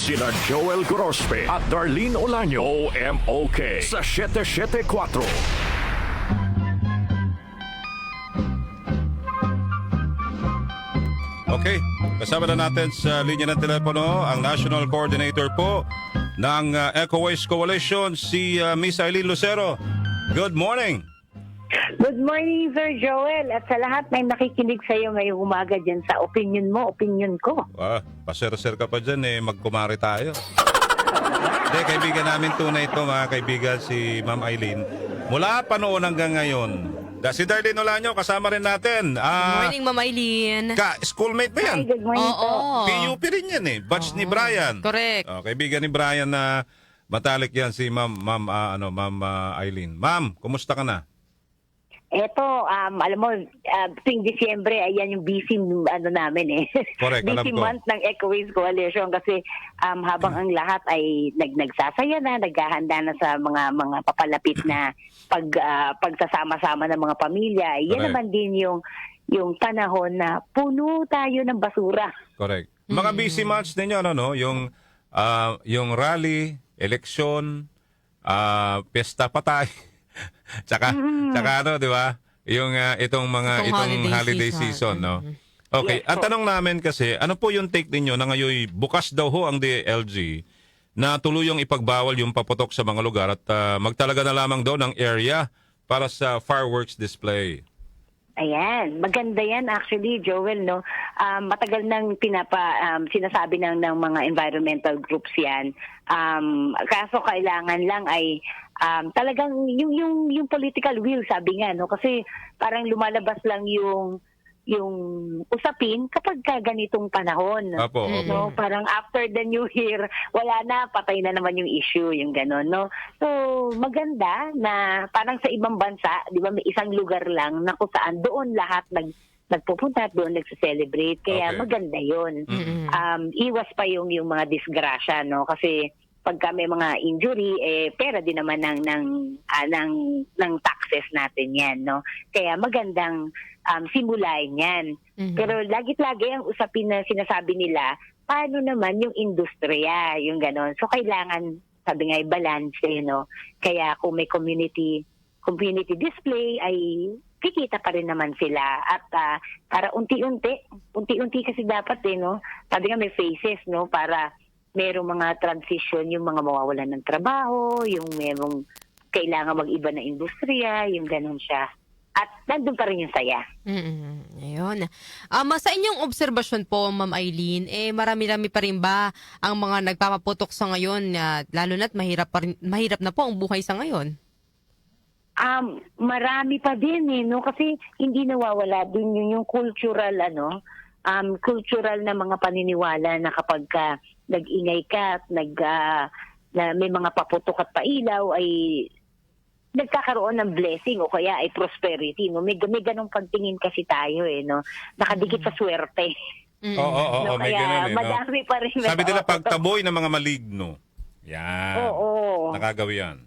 Sina Joel Gorospe at Darlene Olaño, OMOK sa 774. Okay, kasama na natin sa linya ng telepono ang National Coordinator po ng EcoWaste Coalition, si Miss Eileen Lucero. Good morning! Good morning, Sir Joel. At sa lahat na nakikinig sa iyo ngayong umaga dyan sa opinion mo, opinion ko. Pasir-sir ka pa dyan magkumari tayo. Hindi, kaibigan namin tunay ito mga kaibigan, si Ma'am Eileen. Mula pa noon hanggang ngayon, si Darlene Olaño, kasama rin natin. Good morning, Ma'am Eileen. Schoolmate ba yan? Hi, good morning po. PUP rin yan Batch ni Brian. Correct. Kaibigan ni Brian na matalik yan si Ma'am Eileen. Ma'am, kumusta ka na? Eto, alam mo, tuwing Disyembre, ayan yung busy namin Correct, alam busy ko. month ng EcoWaste Coalition kasi habang ang lahat ay nagsasaya na, naghahanda na sa mga papalapit na pagsasama-sama ng mga pamilya. Yan Correct. naman din yung panahon na puno tayo ng basura. Correct. Mga busy months ninyo, yung rally, eleksyon, piyesta patay, tsaka di ba? Yung itong holiday season, no? Okay, Yes, ang tanong namin kasi, ano po yung take ninyo na ngayon bukas daw ho ang DLG na tuluyang ipagbawal yung paputok sa mga lugar at magtalaga na lamang daw ng area para sa fireworks display? Ayan, maganda yan actually, Joel, no? Matagal nang sinasabi ng mga environmental groups yan. Kaso kailangan lang ay talagang yung political will, sabi nga, no? Kasi parang lumalabas lang yung usapin kapag ganitong panahon. Opo. No, parang after the new year, wala na, patay na naman yung issue, yung gano'n, no? So, maganda na parang sa ibang bansa, di ba, may isang lugar lang na kung saan doon lahat nagpupunta at doon nagse-celebrate. Kaya Okay. maganda yun. Iwas pa yung mga disgrasya, no? Kasi pagka may mga injury, pera din naman ng taxes natin yan, no? Kaya magandang simulain yan. Pero lagi-lagi ang usapin na sinasabi nila, paano naman yung industriya, yung ganon. So kailangan, sabi nga, balance, no? Kaya kung may community display, ay kikita pa rin naman sila. At para unti-unti kasi dapat, no? Sabi nga may phases, no? Para merong mga transition, yung mga mawawalan ng trabaho, yung merong kailangan mag-iba na industriya, yung ganon siya. At nandun pa rin yung saya. Ayun. Sa inyong obserbasyon po, Ma'am Eileen, marami-rami pa rin ba ang mga nagpapaputok sa ngayon, lalo na't mahirap na po ang buhay sa ngayon? Marami pa din, no? Kasi hindi nawawala din yung cultural, cultural na mga paniniwala na kapag nag-ingay ka at na may mga paputok at pailaw ay nagkakaroon ng blessing o kaya ay prosperity, no? May ganong pagtingin kasi tayo, no? Nakadikit sa swerte. Oo, No, may kaya ganun madami pa rin. Sabi nila pagtaboy ng mga maligno. Yan. Oo. Nakagawi yan.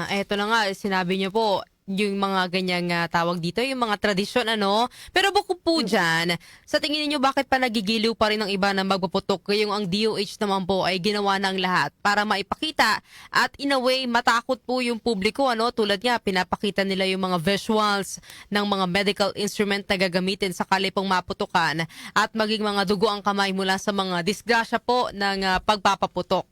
Eto na nga, sinabi niyo po, yung mga ganyang tawag dito, yung mga tradisyon, Pero bukod po dyan, sa tingin niyo bakit pa nagigiliw pa rin ng iba na magpaputok? Yung ang DOH naman po ay ginawa ng lahat para maipakita at in a way, matakot po yung publiko, Tulad nga, pinapakita nila yung mga visuals ng mga medical instrument na gagamitin sakali pong maputukan at maging mga dugo ang kamay mula sa mga disgrasya po ng pagpapaputok.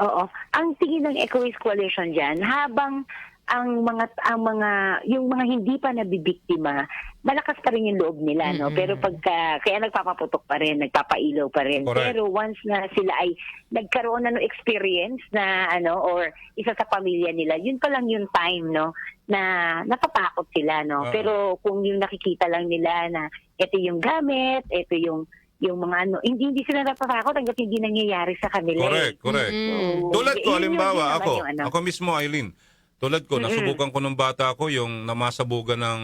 Oo. Ang tingin ng EcoWaste Coalition diyan, habang yung mga hindi pa nabibiktima, malakas pa rin yung loob nila, no? Pero kaya nagpapaputok pa rin, nagpapailaw pa rin. Correct. Pero once na sila ay nagkaroon na ng experience na or isa sa pamilya nila, yun pa lang yung time, no? Na natatakot sila, no? Pero kung yung nakikita lang nila na ito yung gamit, ito yung mga hindi sila natatakot hanggat hindi nangyayari sa kanila. Correct. Tulad ko, halimbawa, ako mismo, Eileen, tulad ko, nasubukan ko nung bata ko yung namasabugan ng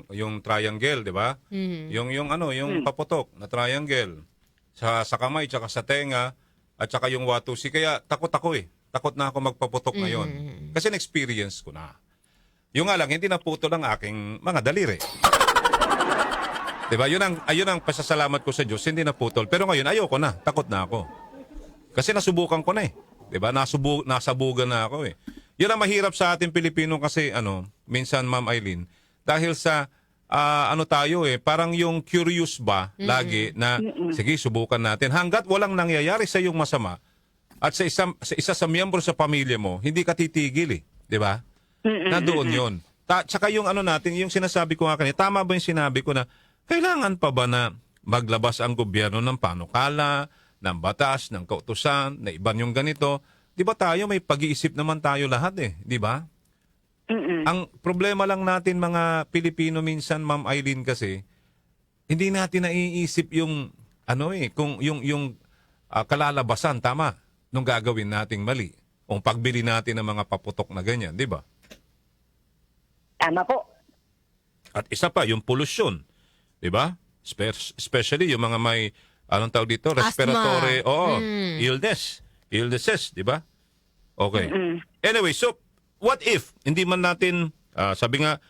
yung triangle, di ba? Yung paputok na triangle sa kamay, tsaka sa tenga, at tsaka yung watusi. Kaya takot ako Takot na ako magpaputok ngayon. Kasi na-experience ko na. Yung nga lang, hindi naputo lang aking mga daliri. Diba? Ayun ang pasasalamat ko sa Diyos, hindi na putol. Pero ngayon, ayoko na. Takot na ako. Kasi nasubukan ko na eh. Diba? Nasabugan na ako eh. Yun ang mahirap sa ating Pilipino kasi, minsan, Ma'am Eileen, dahil sa, tayo eh, parang yung curious ba, lagi, na, sige, subukan natin. Hanggat walang nangyayari sa iyong masama, at sa isa sa miyembro sa pamilya mo, hindi ka titigil eh. Diba? Nandoon yun. Tsaka yung natin, yung sinasabi ko nga kanina, tama ba yung sinabi ko na, kailangan pa ba na maglabas ang gobyerno ng panukala, ng batas, ng kautusan, na iban yung ganito? Di ba tayo, may pag-iisip naman tayo lahat eh. Di ba? Ang problema lang natin mga Pilipino minsan, Ma'am Eileen, kasi, hindi natin naiisip yung, kung yung kalalabasan, tama, nung gagawin nating mali. O pagbili natin ng mga paputok na ganyan, di ba? Tama po. At isa pa, yung pollution. Di ba? Especially yung mga may, anong tawag dito? Respiratory, illnesses, di ba? Okay. Anyway, so, what if, hindi man natin, sabi nga,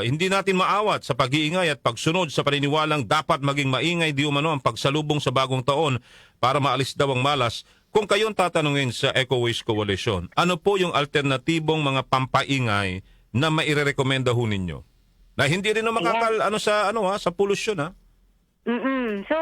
hindi natin maawat sa pag-iingay at pagsunod sa paniniwalang dapat maging maingay di umano ang pagsalubong sa bagong taon para maalis daw ang malas. Kung kayong tatanungin sa Eco Waste Coalition, ano po yung alternatibong mga pampaingay na mairerekomenda ho ninyo? Na hindi rin sa pollution ha? So,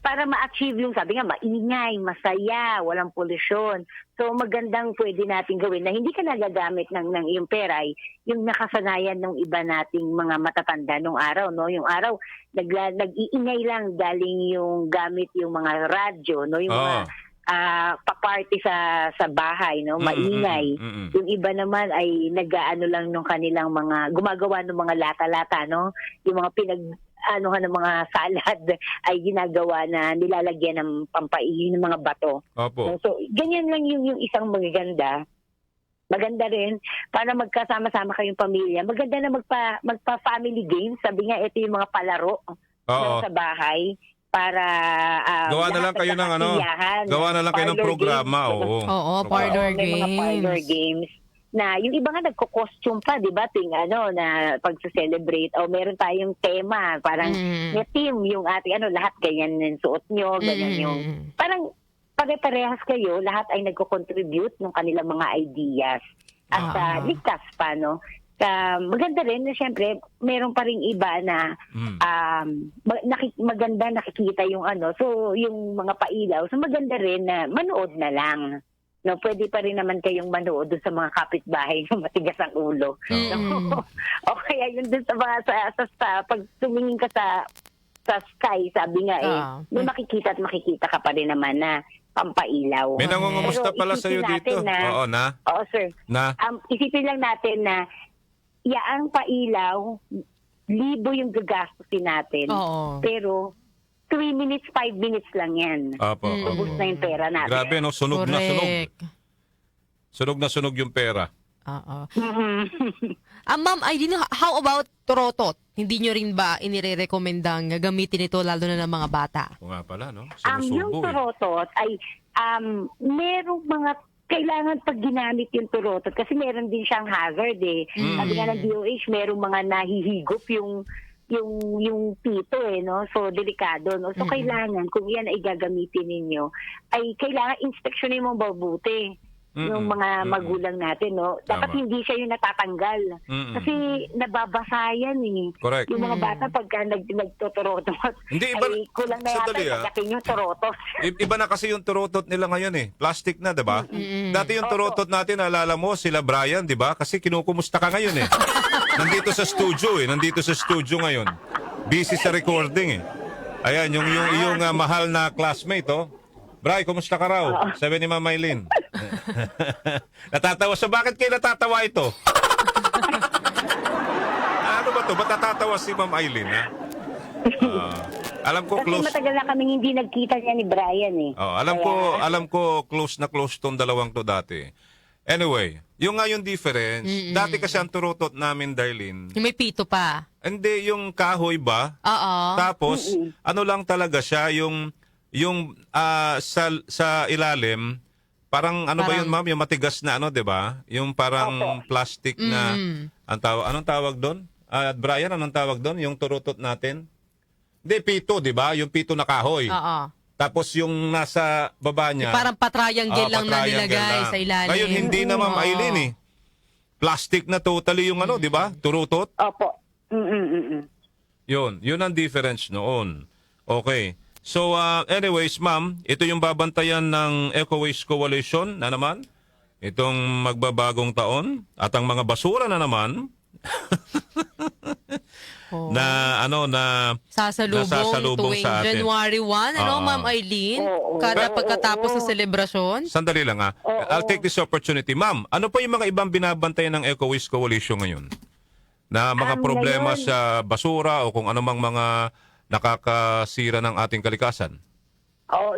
para ma-achieve yung sabi nga, maingay, masaya, walang polusyon. So, magandang pwede natin gawin na hindi ka nagagamit ng iyong pera, yung nakasanayan ng iba nating mga matatanda nung araw. No? Yung araw, nag-iingay lang galing yung gamit yung mga radyo, no? Yung mga pa-party sa bahay, no? Maingay. Yung iba naman ay nag-aano lang nung kanilang mga gumagawa ng mga lata-lata, no? Yung mga ng mga salad ay ginagawa na nilalagyan ng pampaihi ng mga bato. Opo. So, ganyan lang yung isang magaganda. Maganda rin para magkasama-sama kayong pamilya. Maganda na magpa-family games. Sabi nga, ito yung mga palaro sa bahay. Para gawa na lang kayo ng gawa na lang kayo ng programa. Oo, parlor games. May mga parlor games na yung iba nga nagko-costume pa, di ba? Na pag-celebrate o meron tayong tema, parang may team yung ating lahat ganyan yung suot nyo, ganyan yung parang pare-parehas kayo, lahat ay nagko-contribute ng kanilang mga ideas at ligtas pa, no? Maganda rin na siyempre meron pa ring iba na maganda nakikita yung so yung mga pailaw, so maganda rin na manood na lang, no? Pwede pa rin naman kayong manood dun sa mga kapitbahay na matigas ang ulo, no? O kaya yun dun sa mga pag tumingin ka sa sky, sabi nga may makikita ka pa rin naman na pampailaw. May nangungumusta pala sa iyo dito. Oo, sir. Isipin lang natin na ang pailaw, libo yung gagastusin natin. Pero 3 minutes, 5 minutes lang yan. Ubus na yung pera natin. Grabe, no? Sunog na sunog. Sunog na sunog yung pera. Ma'am, how about torotot? Hindi nyo rin ba inirekomendang gamitin ito lalo na ng mga bata? O nga pala, no? Yung torotot ay merong mga kailangan pag ginamit yung turotot kasi meron din siyang hazard eh. Sabi nga ng DOH, merong mga nahihigop yung pito no? So, delikado, no? So, kailangan, kung yan ay gagamitin ninyo, ay kailangan inspeksyonin mo mabuti yung mga magulang natin, no? Dapat hindi siya yung natatanggal. Kasi nababasa yan eh. Correct. Yung mga bata pagka nagtuturotot, ay kulang na yata pagkakin yung turotot. Iba na kasi yung turotot nila ngayon eh. Plastic na, diba? Dati yung turotot natin, alala mo, sila Brian, diba? Kasi kinukumusta ka ngayon eh. Nandito sa studio ngayon. Busy sa recording eh. Ayan, yung mahal na classmate, Bray, kumusta ka raw? Sabi ni Ma'am Eileen. Natatawa siya. Bakit kayo natatawa ito? Ano ba to? Ba't natatawa si Ma'am Eileen, ha? Alam ko kasi close. Kasi matagal na kaming hindi nagkita niya ni Brian eh. Alam ko close na close tong dalawang to dati. Anyway, yung nga yung difference, dati kasi ang turotot namin, Darlene. Yung may pito pa. Hindi, yung kahoy ba? Tapos, ano lang talaga siya, yung sa ilalim, parang ba yun, ma'am? Yung matigas na 'di ba? Yung parang plastic na anong tawag doon? Brian, anong tawag doon? Yung turutot natin? Hindi, pito, di ba? Yung pito na kahoy. Oo. Tapos yung nasa baba niya. Parang patriangle lang na pa-triangle nilagay lang. sa ilalim. Ngayon, hindi na, Ma'am Oo. Aileen eh. Plastic na totally yung di ba? Turutot. Opo. Yun ang difference noon. Okay. So, anyways, ma'am, ito yung babantayan ng Eco Waste Coalition na naman. Itong magbabagong taon. At ang mga basura na naman. Oo. na Sasalubong tuwing sa atin. January 1, Oo. Ma'am Aileen? Oo. Kada Oo. pagkatapos ng selebrasyon? Sandali lang I'll take this opportunity. Ma'am, ano pa yung mga ibang binabantayan ng Eco Waste Coalition ngayon? Na mga problema ngayon- sa basura o kung anumang mga nakakasira ng ating kalikasan?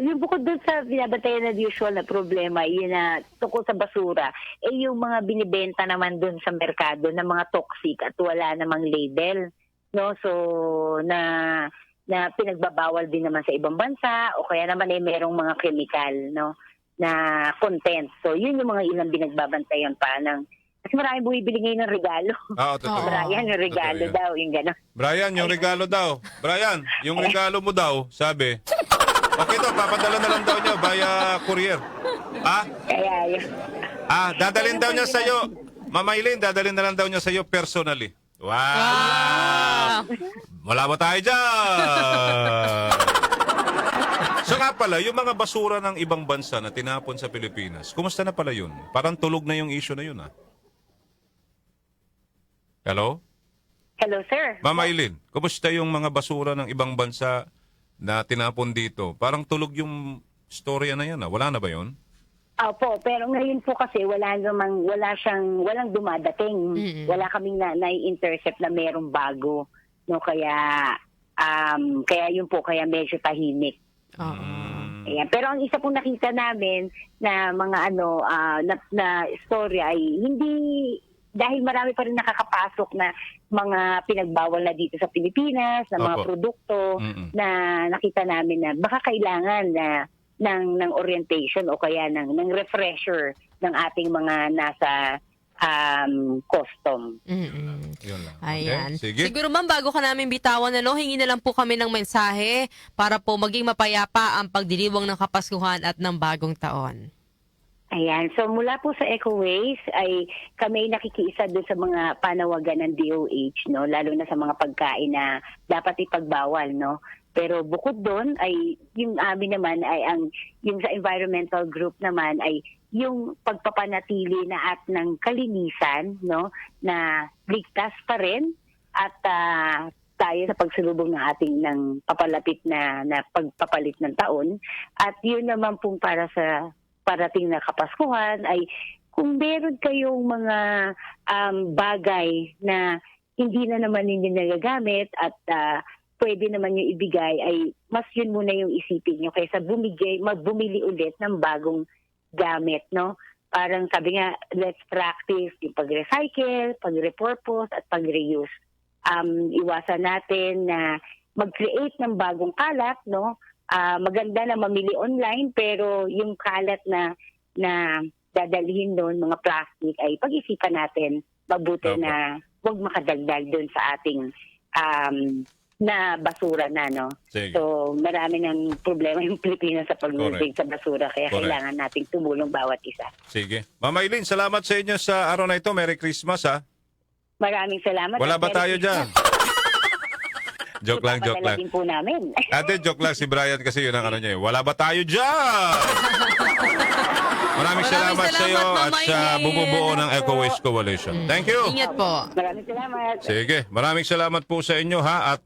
Yung bukod dun sa binabantayan na usual na problema, yun na tungkol sa basura, yung mga binibenta naman dun sa merkado ng mga toxic at wala namang label. No? So, na pinagbabawal din naman sa ibang bansa o kaya naman merong mga chemical, no, na content. So, yun yung mga ilang binagbabantayan pa ng. Kasi maraming bumibili ngayon ng regalo. Totoo. Brian, yung regalo Totoo yan. daw, yung gano'n. Brian, yung regalo daw. Brian, yung regalo mo daw, sabi. Okay to, papadala na lang daw niya via courier. Kaya yun. Dadalhin daw niya sa'yo. Mama Aileen, dadalhin na lang daw niya sa'yo personally. Wow! Wala ba tayo dyan? So nga pala, yung mga basura ng ibang bansa na tinapon sa Pilipinas, kumusta na pala yun? Parang tulog na yung issue na yun, Hello? Hello, sir. Mama Aileen, kumusta yung mga basura ng ibang bansa na tinapon dito? Parang tulog yung storya na yan, Wala na ba yun? Opo, pero ngayon po kasi walang dumadating. Wala kaming na-intercept na merong bago. No, kaya yun po, kaya medyo tahimik. Ayan. Pero ang isa pong nakita namin na mga na storya ay hindi, dahil marami pa rin nakakapasok na mga pinagbawal na dito sa Pilipinas, na mga Opo. produkto na nakita namin na baka kailangan na ng orientation o kaya ng refresher ng ating mga nasa custom. Yun lang. Ayan. Okay, sige. Siguro ma'am, bago ka namin bitawan, hingi na lang po kami ng mensahe para po maging mapayapa ang pagdiriwang ng Kapaskuhan at ng bagong taon. Ayan. So mula po sa Eco Waste ay kami nakikiisa doon sa mga panawagan ng DOH, no, lalo na sa mga pagkain na dapat ipagbawal, no. Pero bukod doon ay yung amin naman ay yung sa environmental group naman ay yung pagpapanatili na at ng kalinisan, no, na ligtas pa rin at tayo sa pagsulubong ng ating ng papalapit na pagpapalit ng taon. At yun naman pong para sa parating na Kapaskuhan ay kung meron kayong mga bagay na hindi na naman ninyo nagagamit at pwede naman yung ibigay, ay mas yun muna yung isipin nyo kaysa bumili ulit ng bagong gamit, no? Parang sabi nga, let's practice yung pag-recycle, pag-repurpose at pag-reuse. Iwasan natin na mag-create ng bagong kalat, no? Maganda na mamili online pero yung kalat na dadalhin doon, mga plastic, ay pag-isipan natin mabuti na huwag makadagdag doon sa ating na basura na, no? Sige. So marami ng problema yung Pilipinas sa paglulig sa basura kaya Correct. kailangan nating tumulong bawat isa. Sige. Mama Aileen, salamat sa inyo sa araw na ito. Merry Christmas, Maraming salamat. Wala at ba Merry tayo dyan? Joke lang. Ipapadala din po namin. Ate, joke lang si Brian kasi yun ang niya. Wala ba tayo dyan? Maraming salamat sa iyo salamat, at Mama sa Aileen. bumubuo ng Eco Waste Coalition. Thank you. Ingat po. Maraming salamat. Sige, maraming salamat po sa inyo at